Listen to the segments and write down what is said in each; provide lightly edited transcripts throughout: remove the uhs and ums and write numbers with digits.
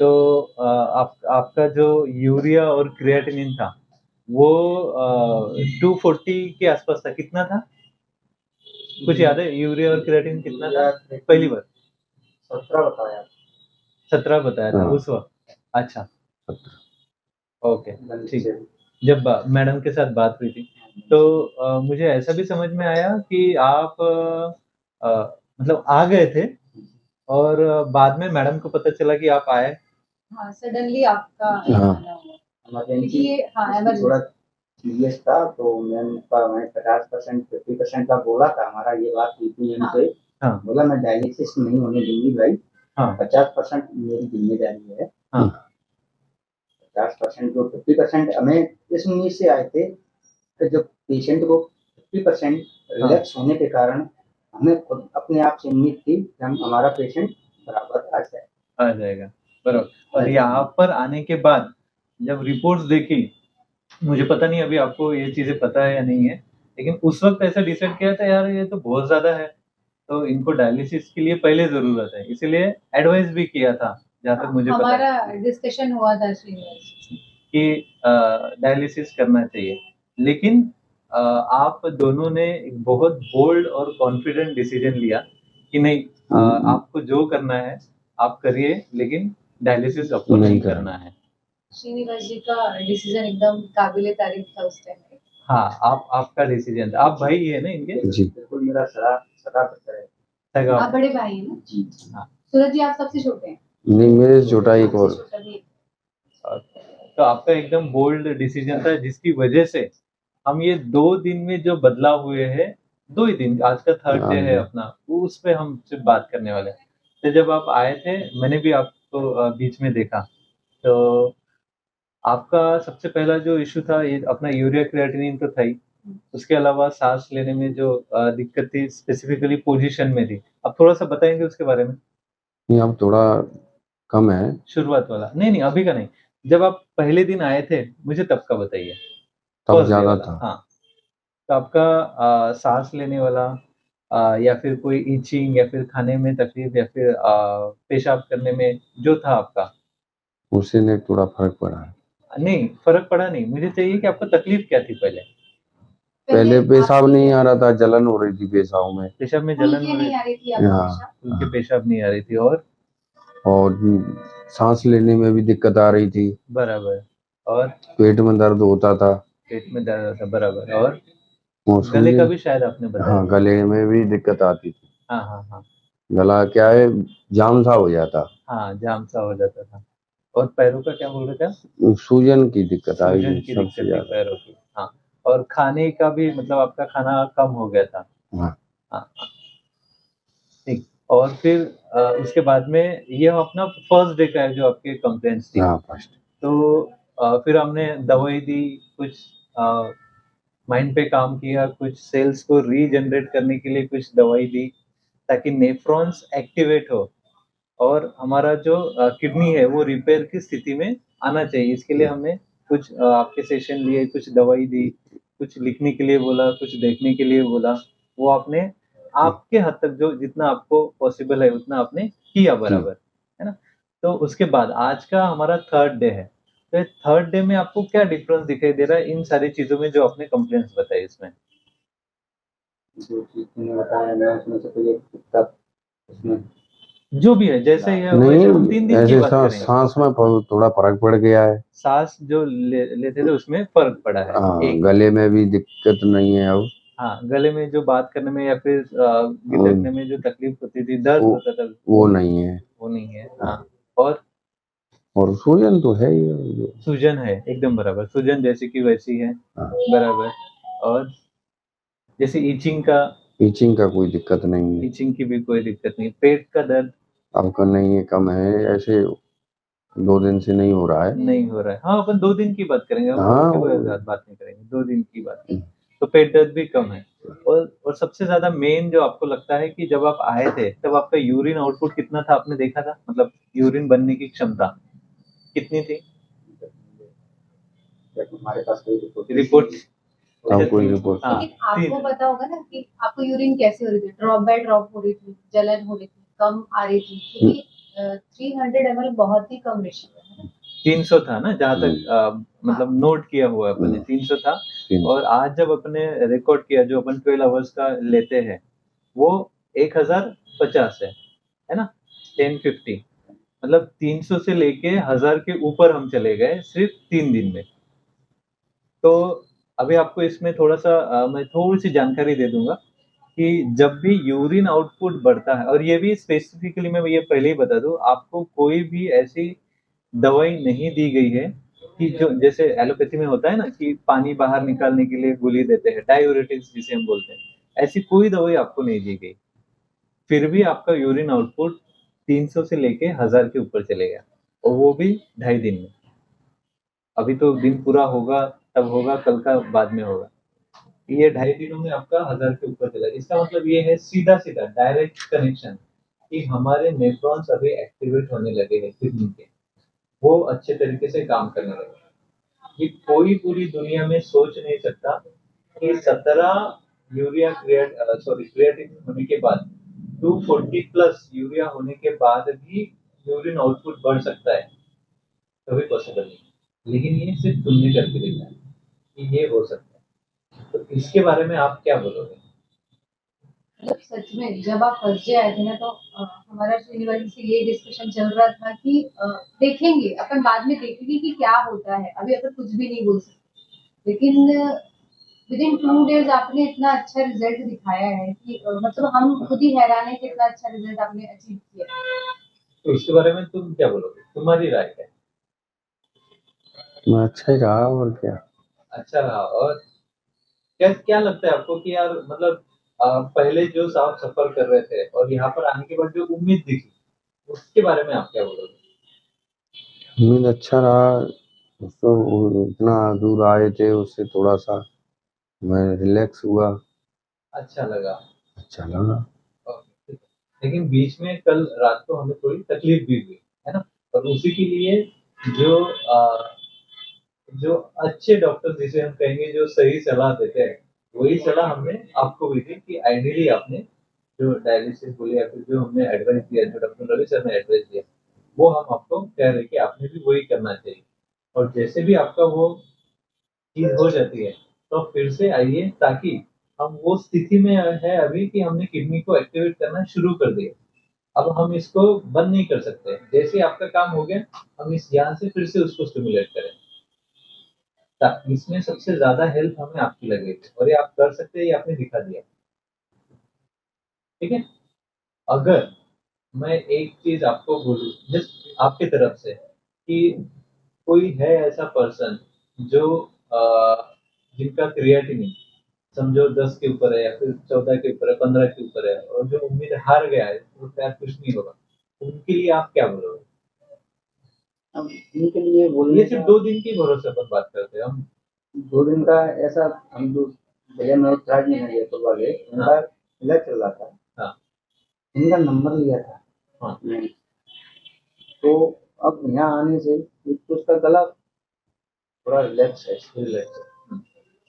तो आपका जो यूरिया और क्रिएटिनिन था वो 240 के आसपास था, कितना था? कुछ याद है यूरिया और क्रिएटिनिन कितना था पहली बार? 17 बताया। 17 बताया था उस वक्त। अच्छा, ओके, ठीक। जब मैडम के साथ बात हुई थी तो मुझे ऐसा भी समझ में आया कि आप मतलब आ गए थे और बाद में मैडम को पता चला कि आप आए। हाँ, सडनली आपका इमरजेंसी थोड़ा सीरियस था, तो मैम का मैं 50% 50% का बोला था, हमारा ये बात हुई थी हमसे। हाँ, बोला मैं डायलिसिस नहीं होने दूंगी भाई। हाँ, 50% मेरी जिम्मेदारी है। हाँ, 50% जो 50% हमें इस उम्मीद से आए थे कि जब पेशेंट को 50% रिलैक्स होने के कारण हमें खुद अपने आप से उम्मीद थी कि हम हमारा पेशेंट बराबर आ जाएगा बराबर। और यहाँ पर आने के बाद जब रिपोर्ट्स देखी, मुझे पता नहीं अभी आपको ये चीजें पता है या नहीं है, लेकिन उस वक्त ऐसा डिसाइड किया था यार ये तो बहुत ज्यादा है, तो इनको डायलिसिस के लिए पहले जरूरत है, इसीलिए एडवाइस भी किया था जहाँ तक मुझे पता है हमारा डिस्कशन हुआ था कि डायलिसिस करना चाहिए। लेकिन आप दोनों ने एक बहुत बोल्ड और कॉन्फिडेंट डिसीजन लिया कि नहीं, आपको जो करना है आप करिए, लेकिन डायलिसिस आपको नहीं करना है। श्रीनिवास जी का डिसीजन एकदम काबिले तारीफ था उस टाइम पे। हाँ, आपका डिसीजन था। आप भाई है ना इनके? जी, बिल्कुल मेरा सगा पुत्र है। आप बड़े भाई हैं ना? जी हाँ। सूरज जी आप सबसे छोटे हैं? नहीं, मेरे से छोटा एक और। तो आपका एकदम बोल्ड डिसीजन था जिसकी वजह से हम ये 2 दिन में जो बदलाव हुए हैं, 2 ही दिन, आज का थर्ड डे है अपना, उस पे हम सिर्फ बात करने वाले हैं। तो जब आप आए थे मैंने भी आपको बीच में देखा, तो आपका सबसे पहला जो इश्यू था ये अपना यूरिया क्रिएटिनिन तो था ही, उसके अलावा सांस लेने में जो दिक्कत थी स्पेसिफिकली पोजीशन में थी। आप थोड़ा सा बताएंगे उसके बारे में? नहीं, अब थोड़ा कम है। शुरुआत वाला नहीं, अभी का नहीं, जब आप पहले दिन आए थे मुझे तब का बताइए। तब ज्यादा था। हाँ, तो आपका सांस लेने वाला या फिर कोई इचिंग या फिर खाने में तकलीफ या फिर पेशाब करने में जो था आपका, उससे ने थोड़ा फर्क पड़ा है। नहीं फर्क पड़ा नहीं, मुझे चाहिए कि आपको तकलीफ क्या थी पहले? पहले पेशाब नहीं आ रहा था, जलन हो रही थी पेशाब में। पेशाब में जलन नहीं आ रही थी उनके पेशाब नहीं आ रही थी, और सांस लेने में भी दिक्कत आ रही थी। बराबर। और पेट में दर्द होता था। पेट में दर्द होता, बराबर। और गले का भी शायद आपने बताया। हाँ, गले में भी दिक्कत आती थी। हाँ, हाँ, हाँ, गला क्या है, जाम सा हो जाता। हाँ, जाम सा हो जाता था। और पैरों का क्या बोल रहे थे आप? सूजन की दिक्कत आई सूजन की दिक्कत सबसे थी ज्यादा। पैरों की। हाँ, और खाने का भी मतलब आपका खाना कम हो गया था। हाँ, हाँ, हाँ, ठीक। और फिर उसके बाद में ये अपना फर्स्ट डे का है जो आपके कंप्लेंट्स थी। हाँ, फर्स्ट। तो फिर हमने दवाई दी, कुछ माइंड पे काम किया, कुछ सेल्स को रीजनरेट करने के लिए कुछ दवाई दी ताकि नेफ्रॉन्स एक्टिवेट हो और हमारा जो किडनी है वो रिपेयर की स्थिति में आना चाहिए। इसके लिए हमने कुछ आपके सेशन लिए, कुछ दवाई दी, कुछ लिखने के लिए बोला, कुछ देखने के लिए बोला। वो आपने आपके हद तक जो जितना आपको पॉसिबल है उतना आपने किया बराबर, है ना? तो उसके बाद आज का हमारा थर्ड डे है। तो थर्ड डे में आपको क्या डिफरेंस दिखाई दे रहा है इन सारी चीजों में जो आपने कंप्लेंट्स बताई इसमें? जो चीज तुमने बताया मैं उसमें से कोई एक दिक्कत उसमें जो भी है जैसे ही है वैसे हम 3 दिन की बात करेंगे। सांस में थोड़ा फर्क पड़ गया है। सांस जो लेते थे उसमें फर्क पड़ा है। हाँ, गले में भी दिक्कत नहीं है अब। हाँ, गले में जो बात करने में या फिर गिरने में जो तकलीफ होती थी, दर्द होता था, वो नहीं है। वो नहीं है। हाँ, और सूजन तो है ही। सूजन है एकदम बराबर, सूजन जैसी की वैसी है। बराबर। और जैसे ईचिंग का कोई दिक्कत नहीं है। ईचिंग की भी कोई दिक्कत नहीं। पेट का दर्द आपका नहीं है, कम है, ऐसे 2 दिन से नहीं हो रहा है। नहीं हो रहा है। हाँ, अपन 2 दिन की बात करेंगे, हम हाँ, बात नहीं करेंगे, 2 दिन की बात करेंगे। तो पेट दर्द भी कम है। और सबसे ज्यादा मेन जो आपको लगता है कि जब आप आए थे तब आपका यूरिन आउटपुट कितना था आपने देखा था? मतलब यूरिन बनने की क्षमता कितनी थी? हमारे पास कोई रिपोर्ट कोई रिपोर्ट आपको पता होगा ना कि आपको यूरिन कैसे हो रही थी, ड्रॉप बाय ड्रॉप हो रही थी, जलन हो रही थी, कम आ रही थी, क्योंकि 300 ml बहुत ही कम रेशियो है ना। 300 था ना, जहाँ तक मतलब नोट किया हुआ है अपने, 300 था। 300 और आज जब अपने रिकॉर्ड किया, जो अपन 12 आवर्स का लेते हैं, वो 1050 है ना, 1050। मतलब 300 से लेके 1000 के ऊपर हम चले गए सिर्फ 3 दिन में। तो अभी आपको इसमें थोड़ा-सा मैं थोड़ी-सी जानकारी दे दूँगा कि जब भी यूरिन आउटपुट बढ़ता है, और ये भी स्पेसिफिकली मैं ये पहले ही बता दूँ, आपको कोई भी ऐसी दवाई नहीं दी गई है कि जो जैसे एलोपैथी में होता है ना कि पानी बाहर निकालने के लिए गोली देते हैं, डायूरेटिक्स जिसे हम बोलते हैं, ऐसी कोई दवाई आपको नहीं दी गई। फिर भी आपका यूरिन आउटपुट 300 से लेके 1000 के ऊपर चले गया, और वो भी ढाई दिन में। अभी तो दिन पूरा होगा, तब होगा, कल का बाद में होगा। ये ढाई दिनों में आपका 1000 के ऊपर चला गया। इसका मतलब ये है सीधा-सीधा डायरेक्ट कनेक्शन कि हमारे नेफ्रॉन्स अभी एक्टिवेट होने लगे हैं किडनी के। वो अच्छे तरीके से काम करने लगे। ये कोई पूरी दुनिया में सोच नहीं सकता कि 17 क्रिएटिनिन होने के बाद 240 प्लस यूरिया होने के बाद भी यूरिन आउटपुट बढ़ सकता है, कभी पॉसिबल नहीं। लेकिन ये सिर्फ तुमने करके देखा है कि ये हो सकता है। तो इसके बारे में आप क्या बोलोगे? मतलब सच में जब आप फर्स्ट डे आए थे ना, तो हमारा श्रीनिवास से ये डिस्कशन चल रहा था कि देखेंगे अपन, बाद में देखेंगे कि क्या होता है, अभी अपन कुछ भी नहीं बोल सकते। लेकिन विद इन 2 डेज आपने इतना अच्छा रिजल्ट दिखाया है कि मतलब हम खुद ही हैरान है कि इतना अच्छा रिजल्ट आपने अचीव किया। तो इसके बारे में तुम क्या बोलोगे? तुम्हारी राय क्या है? अच्छा ही रहा, और क्या। अच्छा रहा। और क्या क्या लगता है आपको कि यार मतलब पहले जो आप सफर कर रहे थे और यहाँ पर आने के बाद जो उम्मीद दिखी, उसके बारे में आप क्या बोलोगे? उम्मीद अच्छा रहा। तो इतना दूर आए थे, उससे थोड़ा सा मैं रिलैक्स हुआ, अच्छा लगा। अच्छा लगा। ओके, ठीक है। लेकिन बीच में कल रात को हमें थोड़ी तकलीफ भी हुई, है ना? और उसी के लिए जो जो अच्छे डॉक्टर जिसे हम कहेंगे, जो सही सलाह देते हैं, वही सलाह हमने आपको भी दी कि आइडियली आपने जो डायलिसिस बोले या फिर जो हमने एडवाइस दिया, जो डॉक्टर रवि सर ने एडवाइस दिया, वो हम आपको कह रहे हैं कि आपने भी वही करना चाहिए। और जैसे भी आपका वो चीज हो जाती है, तो फिर से आइए, ताकि हम वो स्थिति में है अभी कि हमने किडनी को एक्टिवेट करना शुरू कर दिया। अब हम इसको बंद नहीं कर सकते। जैसे ही आपका काम हो गया, हम इस यहाँ से फिर से उसको स्टिमुलेट करें। इसमें सबसे ज्यादा हेल्प हमें आपकी लगेगी, और ये आप कर सकते हैं, ये आपने दिखा दिया। ठीक है। अगर मैं एक चीज आपको बोलूं जस्ट आपके तरफ से, कि कोई है ऐसा पर्सन जो जिनका क्रिएटिनिन समझो 10 के ऊपर है, या फिर 14 के ऊपर है, 15 के ऊपर है, और जो उम्मीद हार गया है, तो शायद कुछ नहीं होगा, उनके लिए आप क्या बोलोगे? अब इनके लिए बोलने ये सिर्फ 2 दिन की भरोसे पर बात करते हैं हम। 2 दिन का ऐसा, हम जो भैया मनोज राज जी ने जयपुर वाले, उनका इलाज चल रहा था। हाँ। इनका नंबर लिया था। हाँ। मैंने तो अब यहाँ आने से एक तो उसका गला थोड़ा रिलैक्स है, रिलैक्स।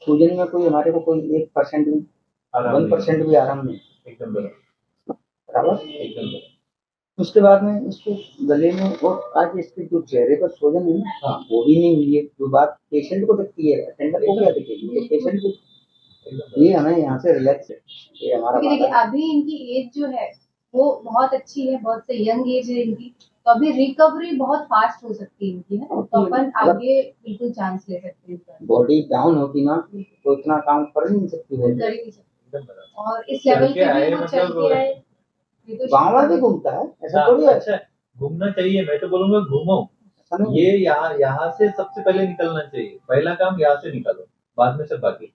सूजन में कोई हमारे को कोई 1% भी, आराम 1% भी आराम नहीं। एकदम बराबर। बराबर। एकदम बराबर। उसके बाद में इसको गले में, और आज इसके जो चेहरे पर सूजन है ना, हाँ। वो भी नहीं हुई है। जो बात पेशेंट को दिखती है, अटेंडर को क्या दिखेगी, ये पेशेंट को। ये हमें यहाँ से रिलैक्स है, ये हमारा क्योंकि देखिए वादा है। अभी इनकी एज जो है वो बहुत अच्छी है, बहुत से यंग एज है इनकी, तो अभी रिकवरी बहुत फास्ट हो सकती है इनकी, है ना? तो अपन आगे बिल्कुल चांस ले सकते हैं इसका। बॉडी डाउन होती ना, तो इतना काम कर नहीं सकती है। कर ही नहीं सकते। एकदम बराबर। और इस लेवल के पे आए भी वो चल मतलब के आए, ये तो गाँव वाला भी घूमता है, ऐसा थोड़ी है। अच्छा, घूमना चाहिए, मैं तो बोलूंगा घूमो। ऐसा नहीं ये यहाँ से सबसे पहले निकलना चाहिए, पहला काम यहाँ से निकालो, बाद में सब बाकी।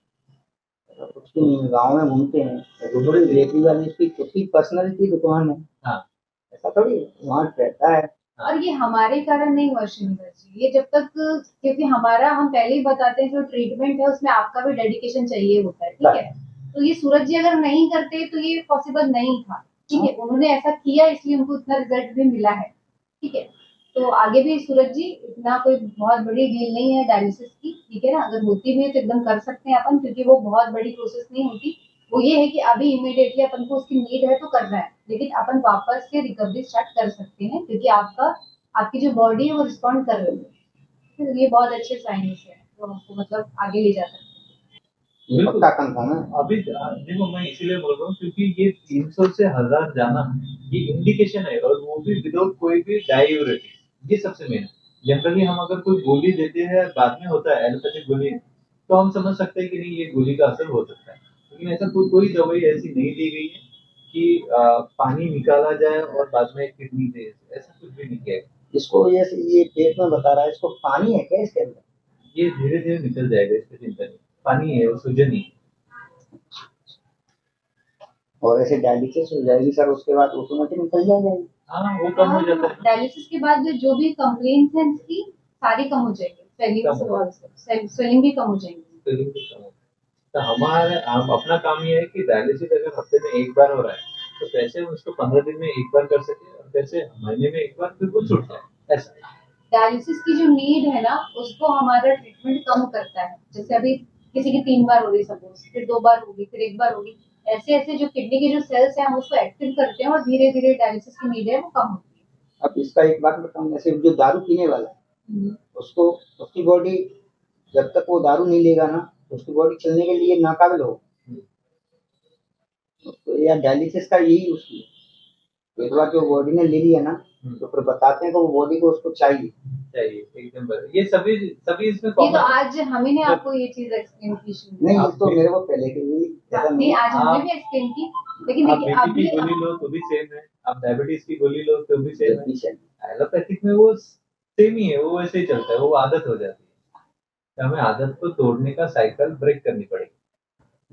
उसकी गाँव में घूमते हैं, तो थोड़ी लेटी वाली उसकी खुद की पर्सनैलिटी दुकान है। हाँ। ऐसा थोड़ी वहाँ रहता है। और ये हमारे कारण नहीं हुआ श्रीनिवास जी, ये जब तक, क्योंकि हमारा, हम पहले ही बताते हैं, जो ट्रीटमेंट है उसमें आपका भी डेडिकेशन चाहिए होता है, ठीक है? तो ये सूरज जी अगर नहीं करते तो ये पॉसिबल नहीं था, ठीक है? उन्होंने ऐसा किया, इसलिए उनको इतना रिजल्ट भी मिला है, ठीक है? तो आगे भी सूरज जी, इतना कोई बहुत बड़ी डील नहीं है डायलिसिस की, ठीक है ना? अगर होती भी है तो एकदम कर सकते हैं अपन, क्योंकि वो बहुत बड़ी प्रोसेस नहीं होती, वो ये है कि अभी इमीडिएटली अपन को उसकी नीड है तो करना है, लेकिन अपन वापस से रिकवरी स्टार्ट कर सकते हैं क्योंकि आपकी जो बॉडी है वो रिस्पॉन्ड कर रही है। तो ये बहुत अच्छे साइंस है जो हमको मतलब आगे ले जा सकते हैं। ये पक्का कंफर्म है। अभी देखो मैं इसीलिए बोल रहा हूँ क्योंकि ये 300 से 1000 जाना ये इंडिकेशन है और वो भी विदाउट कोई भी डायूरेटिक, ये सबसे मेन है। जनरली हम अगर कोई गोली देते हैं बाद में होता है एलोपैथिक गोली, तो हम समझ सकते हैं कि नहीं ये गोली का असर हो सकता है, लेकिन ऐसा कोई दवाई ऐसी नहीं दी गई है कि पानी निकाला जाए और बाद में किडनी दे, ऐसा कुछ भी नहीं किया है। इसको ये पेट में बता रहा है, इसको पानी है क्या इसके अंदर? ये धीरे धीरे निकल जाएगा, इसकी चिंता नहीं, पानी है, वो सूजन ही है। और ऐसे डायलिसिस हो जाएगी सर, उसके बाद ऑटोमेटिक निकल जाएगा। हाँ वो कम हो जाता है। डायलिसिस के बाद जो भी कंप्लेंट्स हैं इसकी सारी कम हो जाएगी, स्वेलिंग भी कम हो जाएगी। तो हम अपना काम ये है कि डायलिसिस अगर हफ्ते में एक बार हो रहा है तो कैसे हम उसको 15 दिन में एक बार कर सके और कैसे महीने में एक बार फिर वो छूट जाए, ऐसा। डायलिसिस की जो नीड है ना उसको हमारा ट्रीटमेंट कम करता है। जैसे अभी किसी की 3 बार हो रही सपोज, फिर 2 बार होगी, फिर 1 बार होगी, ऐसे ऐसे जो किडनी के जो सेल्स हैं हम उसको एक्टिव करते हैं और धीरे धीरे डायलिसिस की नीड है वो कम होती है। अब इसका एक बात बताऊं, जैसे जो दारू पीने वाला है उसको, उसकी बॉडी जब तक वो दारू नहीं लेगा ना, उसकी बॉडी चलने के लिए नाकाबिल हो। तो या डायलिसिस का यही उसकी एक बार जो बॉडी ने ले लिया ना, तो फिर बताते हैं कि वो बॉडी को उसको चाहिए एकदम बराबर। ये सभी सभी इसमें ये तो आज हमें ने आपको ये चीज एक्सप्लेन की नहीं, ये तो मेरे को पहले की नहीं, आज हमने भी एक्सप्लेन की, लेकिन देखिए आप बीपी की गोली लो तो भी सेम है, आप डायबिटीज की गोली लो तो भी सेम है। एलोपैथिक में वो सेम ही है, वो वैसे ही चलता है, वो आदत हो जाती है। तो हमें आदत को तोड़ने का साइकिल ब्रेक करनी पड़ेगी।